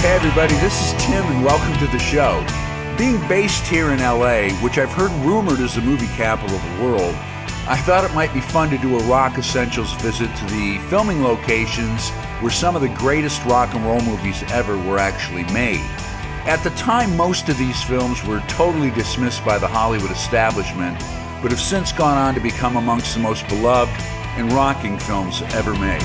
Hey everybody, this is Tim and welcome to the show. Being based here in LA, which I've heard rumored is the movie capital of the world, I thought it might be fun to do a Rock Essentials visit to the filming locations where some of the greatest rock and roll movies ever were actually made. At the time, most of these films were totally dismissed by the Hollywood establishment, but have since gone on to become amongst the most beloved and rocking films ever made.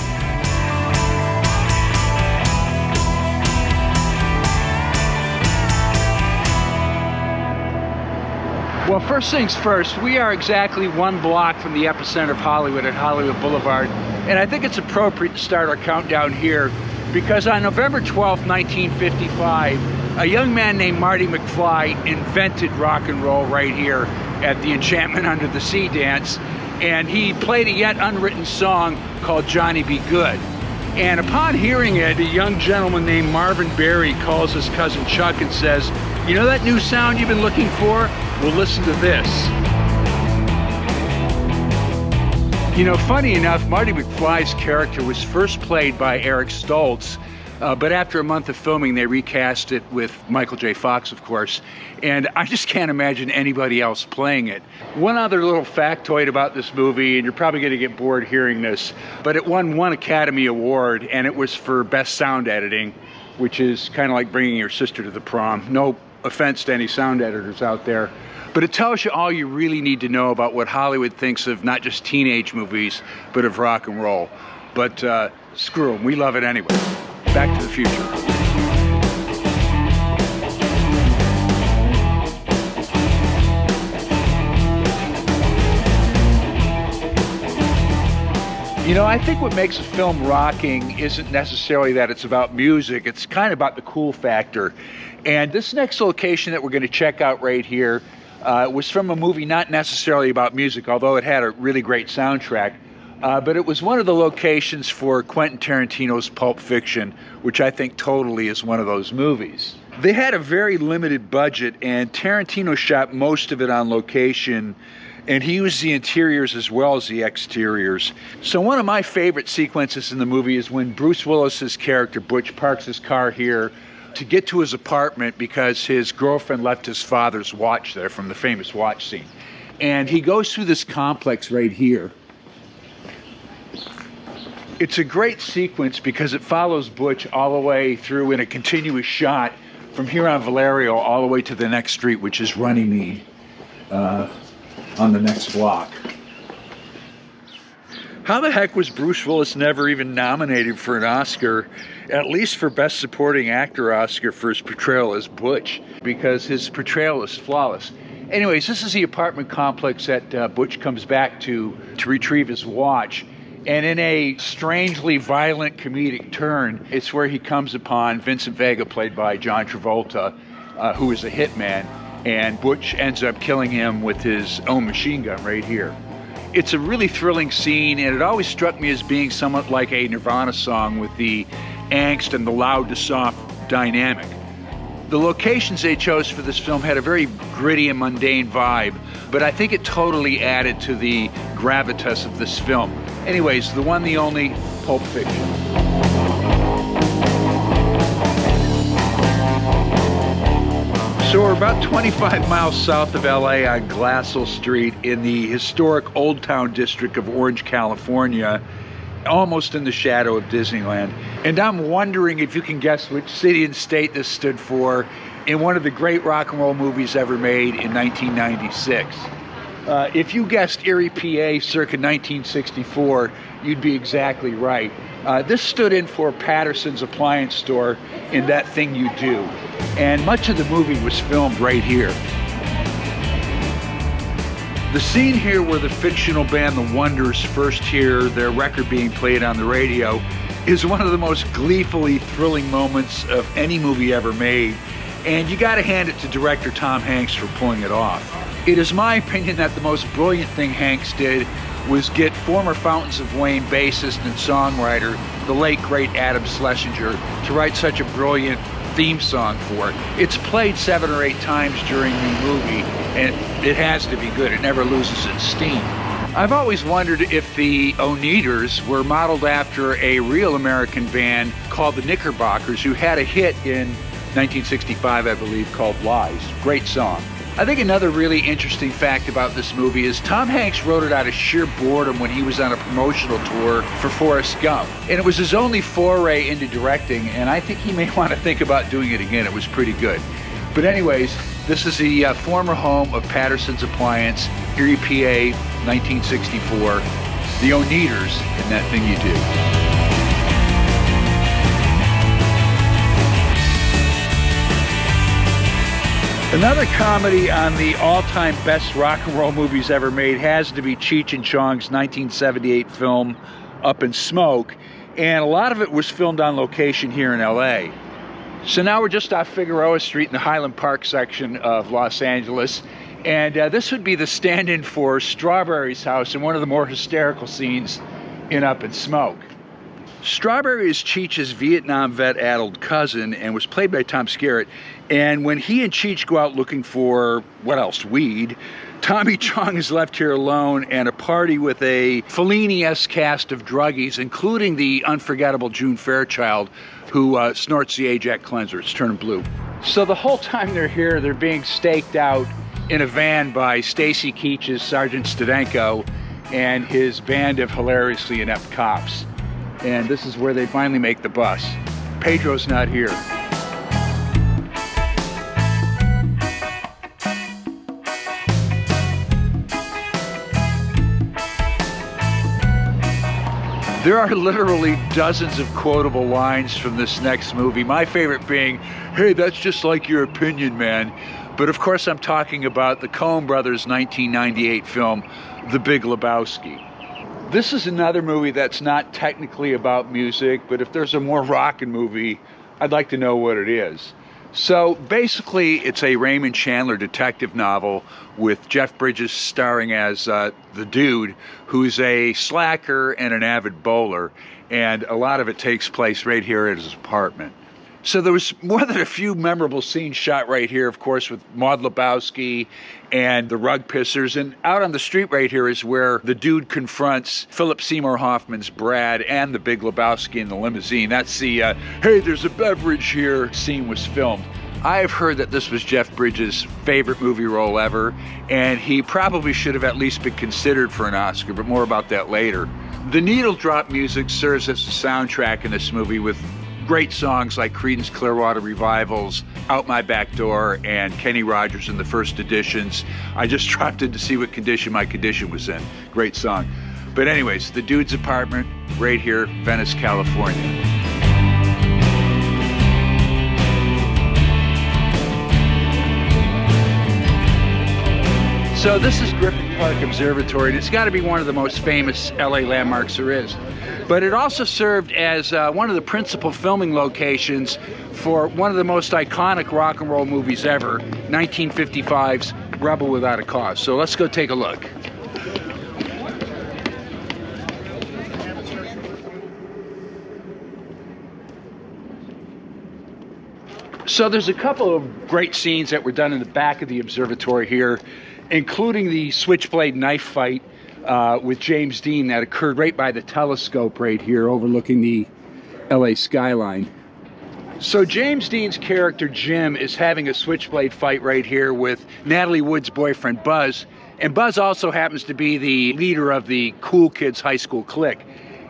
Well, first things first, we are exactly one block from the epicenter of Hollywood at Hollywood Boulevard, and I think it's appropriate to start our countdown here because on November 12th, 1955, a young man named Marty McFly invented rock and roll right here at the Enchantment Under the Sea dance, and he played a yet unwritten song called Johnny Be Good. And upon hearing it, a young gentleman named Marvin Berry calls his cousin Chuck and says, "You know that new sound you've been looking for? Well, listen to this." You know, funny enough, Marty McFly's character was first played by Eric Stoltz, but after a month of filming, they recast it with Michael J. Fox, of course, and I just can't imagine anybody else playing it. One other little factoid about this movie, and you're probably going to get bored hearing this, but it won one Academy Award, and it was for Best Sound Editing, which is kind of like bringing your sister to the prom. No offense to any sound editors out there, but it tells you all you really need to know about what Hollywood thinks of not just teenage movies, but of rock and roll. But screw them, we love it anyway. Back to the Future. You know, I think what makes a film rocking isn't necessarily that it's about music, it's kind of about the cool factor. And this next location that we're going to check out right here was from a movie not necessarily about music, although it had a really great soundtrack. But it was one of the locations for Quentin Tarantino's Pulp Fiction, which I think totally is one of those movies. They had a very limited budget, and Tarantino shot most of it on location, and he used the interiors as well as the exteriors. So one of my favorite sequences in the movie is when Bruce Willis's character, Butch, parks his car here to get to his apartment because his girlfriend left his father's watch there from the famous watch scene. And he goes through this complex right here. It's a great sequence because it follows Butch all the way through in a continuous shot from here on Valerio all the way to the next street, which is Runnymede on the next block. How the heck was Bruce Willis never even nominated for an Oscar, at least for Best Supporting Actor Oscar for his portrayal as Butch? Because his portrayal is flawless. Anyways, this is the apartment complex that Butch comes back to retrieve his watch. And in a strangely violent comedic turn, it's where he comes upon Vincent Vega, played by John Travolta, who is a hitman, and Butch ends up killing him with his own machine gun right here. It's a really thrilling scene, and it always struck me as being somewhat like a Nirvana song with the angst and the loud to soft dynamic. The locations they chose for this film had a very gritty and mundane vibe, but I think it totally added to the gravitas of this film. Anyways, the one, the only, Pulp Fiction. So we're about 25 miles south of LA on Glassell Street in the historic Old Town district of Orange, California, almost in the shadow of Disneyland. And I'm wondering if you can guess which city and state this stood for in one of the great rock and roll movies ever made in 1996. If you guessed Erie, PA, circa 1964, you'd be exactly right. This stood in for Patterson's Appliance Store in That Thing You Do. And much of the movie was filmed right here. The scene here where the fictional band The Wonders first hear their record being played on the radio is one of the most gleefully thrilling moments of any movie ever made, and you gotta hand it to director Tom Hanks for pulling it off. It is my opinion that the most brilliant thing Hanks did was get former Fountains of Wayne bassist and songwriter, the late great Adam Schlesinger, to write such a brilliant theme song for it. It's played 7 or 8 times during the movie, and it has to be good. It never loses its steam. I've always wondered if the Oneaters were modeled after a real American band called the Knickerbockers, who had a hit in 1965, I believe, called Lies. Great song. I think another really interesting fact about this movie is Tom Hanks wrote it out of sheer boredom when he was on a promotional tour for Forrest Gump. And it was his only foray into directing, and I think he may want to think about doing it again. It was pretty good. But anyways, this is the former home of Patterson's Appliance, Erie, PA, 1964. The Oneaters and That Thing You Do. Another comedy on the all-time best rock and roll movies ever made has to be Cheech and Chong's 1978 film, Up in Smoke, and a lot of it was filmed on location here in LA. So now we're just off Figueroa Street in the Highland Park section of Los Angeles, and this would be the stand-in for Strawberry's house in one of the more hysterical scenes in Up in Smoke. Strawberry is Cheech's Vietnam vet-addled cousin and was played by Tom Skerritt. And when he and Cheech go out looking for, what else, weed, Tommy Chong is left here alone and a party with a Fellini-esque cast of druggies, including the unforgettable June Fairchild, who snorts the Ajax cleanser. It's turning blue. So the whole time they're here, they're being staked out in a van by Stacy Keach's Sergeant Stadenko and his band of hilariously inept cops. And this is where they finally make the bus. Pedro's not here. There are literally dozens of quotable lines from this next movie. My favorite being, "Hey, that's just like your opinion, man." But of course I'm talking about the Coen brothers' 1998 film, The Big Lebowski. This is another movie that's not technically about music, but if there's a more rockin' movie, I'd like to know what it is. So basically, it's a Raymond Chandler detective novel with Jeff Bridges starring as the dude who's a slacker and an avid bowler, and a lot of it takes place right here at his apartment. So there was more than a few memorable scenes shot right here, of course, with Maud Lebowski and the Rug Pissers. And out on the street right here is where the dude confronts Philip Seymour Hoffman's Brad and the Big Lebowski in the limousine. That's the, hey, there's a beverage here scene was filmed. I have heard that this was Jeff Bridges' favorite movie role ever, and he probably should have at least been considered for an Oscar, but more about that later. The needle drop music serves as the soundtrack in this movie with great songs like Creedence Clearwater Revival's Out My Back Door and Kenny Rogers in the First Editions. I just dropped in to see what condition my condition was in. Great song. But anyways, the dude's apartment right here, Venice, California. So this is Griffith Park Observatory, and it's got to be one of the most famous LA landmarks there is. But it also served as one of the principal filming locations for one of the most iconic rock and roll movies ever, 1955's Rebel Without a Cause. So let's go take a look. So there's a couple of great scenes that were done in the back of the observatory here, including the switchblade knife fight with James Dean that occurred right by the telescope right here overlooking the LA skyline. So James Dean's character Jim is having a switchblade fight right here with Natalie Wood's boyfriend Buzz, and Buzz also happens to be the leader of the Cool Kids high school clique.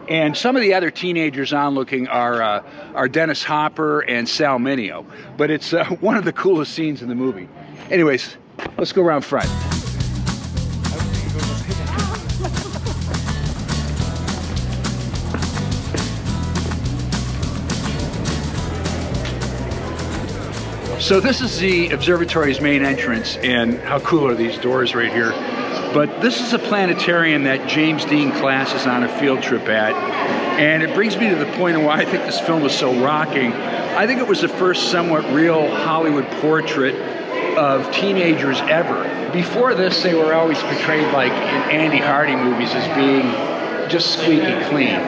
And some of the other teenagers onlooking are Dennis Hopper and Sal Mineo, but it's one of the coolest scenes in the movie. Anyways, let's go around front. So this is the observatory's main entrance, and how cool are these doors right here. But this is a planetarium that James Dean class is on a field trip at, and it brings me to the point of why I think this film is so rocking. I think it was the first somewhat real Hollywood portrait of teenagers ever. Before this, they were always portrayed like in Andy Hardy movies as being just squeaky clean.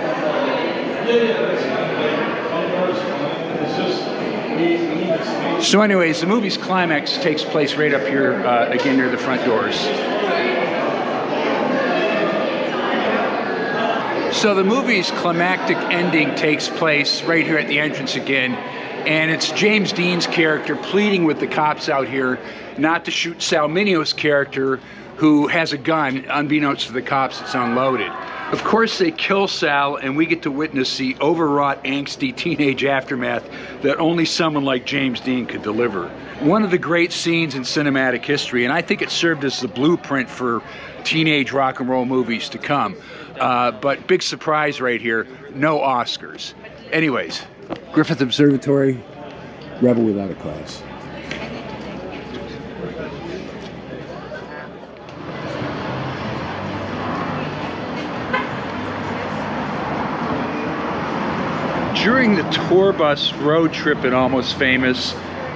So anyways, the movie's climax takes place right up here, again near the front doors. So the movie's climactic ending takes place right here at the entrance again, and it's James Dean's character pleading with the cops out here not to shoot Sal Mineo's character, who has a gun. Unbeknownst to the cops, it's unloaded. Of course, they kill Sal, and we get to witness the overwrought, angsty teenage aftermath that only someone like James Dean could deliver. One of the great scenes in cinematic history, and I think it served as the blueprint for teenage rock and roll movies to come. But big surprise right here, no Oscars. Anyways, Griffith Observatory, Rebel Without a Cause. during the tour bus road trip in Almost Famous,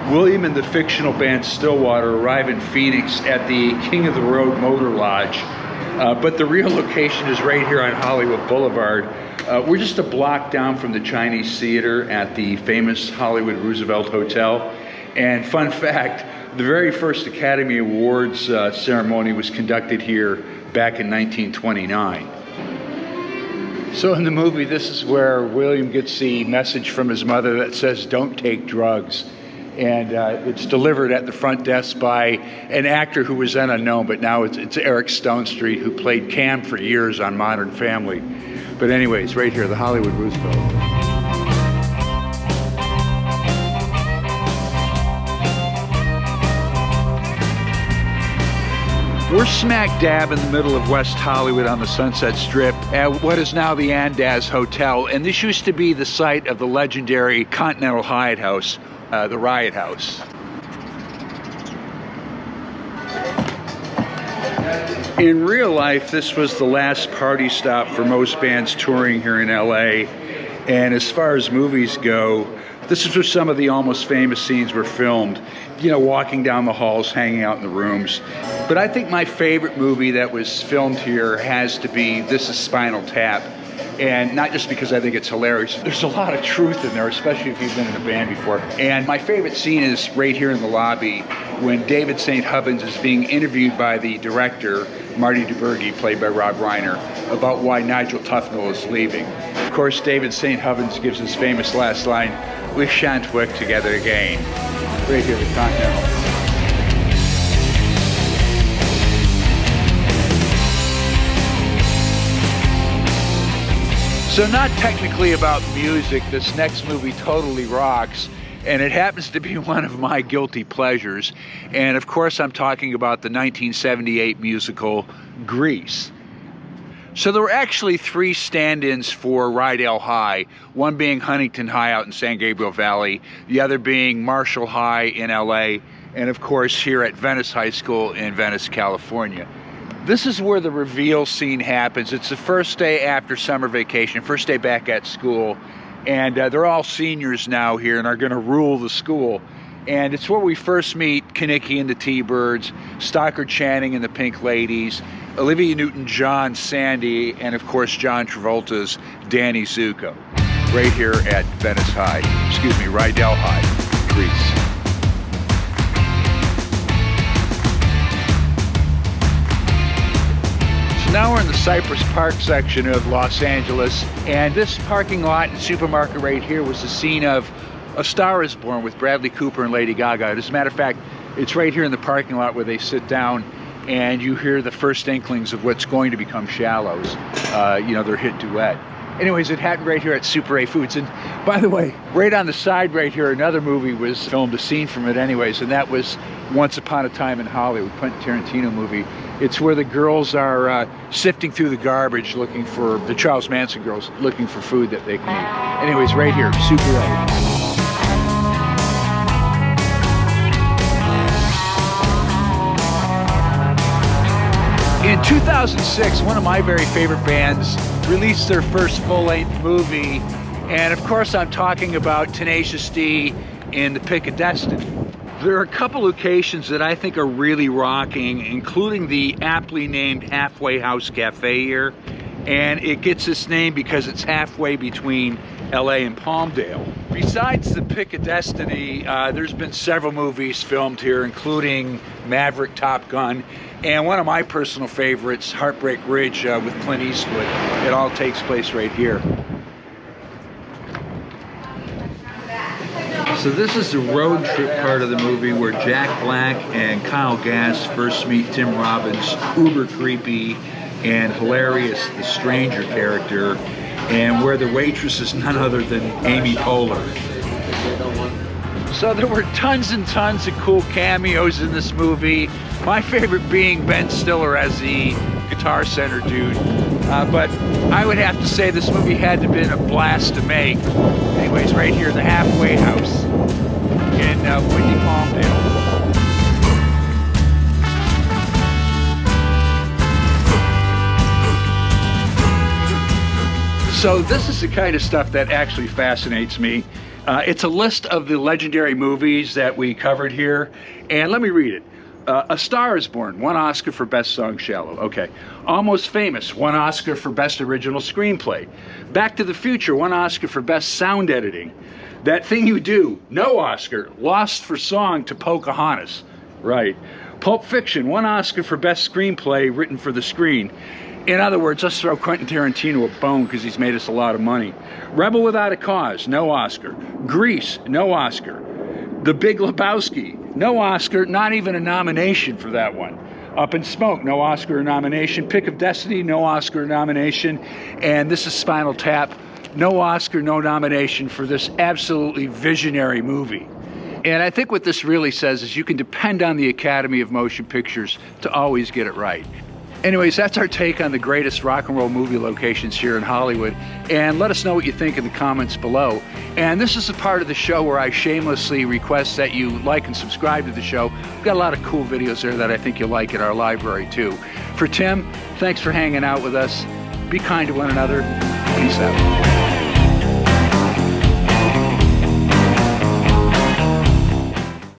William and the fictional band Stillwater arrive in Phoenix at the King of the Road Motor Lodge. But the real location is right here on Hollywood Boulevard. We're just a block down from the Chinese Theater at the famous Hollywood Roosevelt Hotel. And fun fact, the very first Academy Awards ceremony was conducted here back in 1929. So in the movie, this is where William gets the message from his mother that says, "Don't take drugs." And it's delivered at the front desk by an actor who was then unknown, but now it's Eric Stonestreet, who played Cam for years on Modern Family. But anyways, right here, the Hollywood Roosevelt. We're smack dab in the middle of West Hollywood on the Sunset Strip at what is now the Andaz Hotel, and this used to be the site of the legendary Continental Hyatt House, the Riot House. In real life, this was the last party stop for most bands touring here in LA, and as far as movies go, this is where some of the Almost Famous scenes were filmed. You know, walking down the halls, hanging out in the rooms. But I think my favorite movie that was filmed here has to be This Is Spinal Tap. And not just because I think it's hilarious. There's a lot of truth in there, especially if you've been in a band before. And my favorite scene is right here in the lobby when David St. Hubbins is being interviewed by the director, Marty DeBurgi, played by Rob Reiner, about why Nigel Tufnell is leaving. Of course, David St. Hubbins gives his famous last line, "We shan't work together again." Right here, the Continental. So not technically about music, this next movie totally rocks, and it happens to be one of my guilty pleasures. And of course I'm talking about the 1978 musical Grease. So there were actually 3 stand-ins for Rydell High, one being Huntington High out in San Gabriel Valley, the other being Marshall High in LA, and of course here at Venice High School in Venice, California. This is where the reveal scene happens. It's the first day after summer vacation, first day back at school, and they're all seniors now here and are going to rule the school. And it's where we first meet Kinnicky and the T-Birds, Stockard Channing and the Pink Ladies, Olivia Newton-John, Sandy, and of course John Travolta's Danny Zuko, right here at Venice High, Rydell High, Greece. So now we're in the Cypress Park section of Los Angeles, and this parking lot and supermarket right here was the scene of A Star Is Born with Bradley Cooper and Lady Gaga. As a matter of fact, it's right here in the parking lot where they sit down and you hear the first inklings of what's going to become Shallows, their hit duet. Anyways, it happened right here at Super A Foods. And by the way, right on the side right here, another movie was filmed, a scene from it anyways, and that was Once Upon a Time in Hollywood, Quentin Tarantino movie. It's where the girls are sifting through the garbage looking for, the Charles Manson girls, looking for food that they can eat. Anyways, right here, Super A. In 2006, one of my very favorite bands released their first full-length movie, and of course I'm talking about Tenacious D in The Pick of Destiny. There are a couple locations that I think are really rocking, including the aptly named Halfway House Cafe here, and it gets its name because it's halfway between LA and Palmdale. Besides The Pick of Destiny, there's been several movies filmed here, including Maverick, Top Gun, and one of my personal favorites, Heartbreak Ridge with Clint Eastwood. It all takes place right here. So this is the road trip part of the movie where Jack Black and Kyle Gass first meet Tim Robbins' uber creepy and hilarious The Stranger character, and where the waitress is none other than Amy Poehler. So there were tons and tons of cool cameos in this movie. My favorite being Ben Stiller as the Guitar Center dude. But I would have to say this movie had to have been a blast to make. Anyways, right here, the Halfway House in Whitney, Palmdale. So this is the kind of stuff that actually fascinates me. It's a list of the legendary movies that we covered here, and let me read it. A Star is Born, 1 Oscar for Best Song, Shallow. Okay. Almost Famous, 1 Oscar for Best Original Screenplay. Back to the Future, 1 Oscar for Best Sound Editing. That Thing You Do, no Oscar, lost for song to Pocahontas. Right. Pulp Fiction, 1 Oscar for Best Screenplay written for the screen. In other words, let's throw Quentin Tarantino a bone because he's made us a lot of money. Rebel Without a Cause, no Oscar. Grease, no Oscar. The Big Lebowski, no Oscar, not even a nomination for that one. Up in Smoke, no Oscar or nomination. Pick of Destiny, no Oscar or nomination. And this is Spinal Tap, no Oscar, no nomination for this absolutely visionary movie. And I think what this really says is you can depend on the Academy of Motion Pictures to always get it right. Anyways, that's our take on the greatest rock and roll movie locations here in Hollywood. And let us know what you think in the comments below. And this is a part of the show where I shamelessly request that you like and subscribe to the show. We've got a lot of cool videos there that I think you'll like in our library too. For Tim, thanks for hanging out with us. Be kind to one another. Peace out.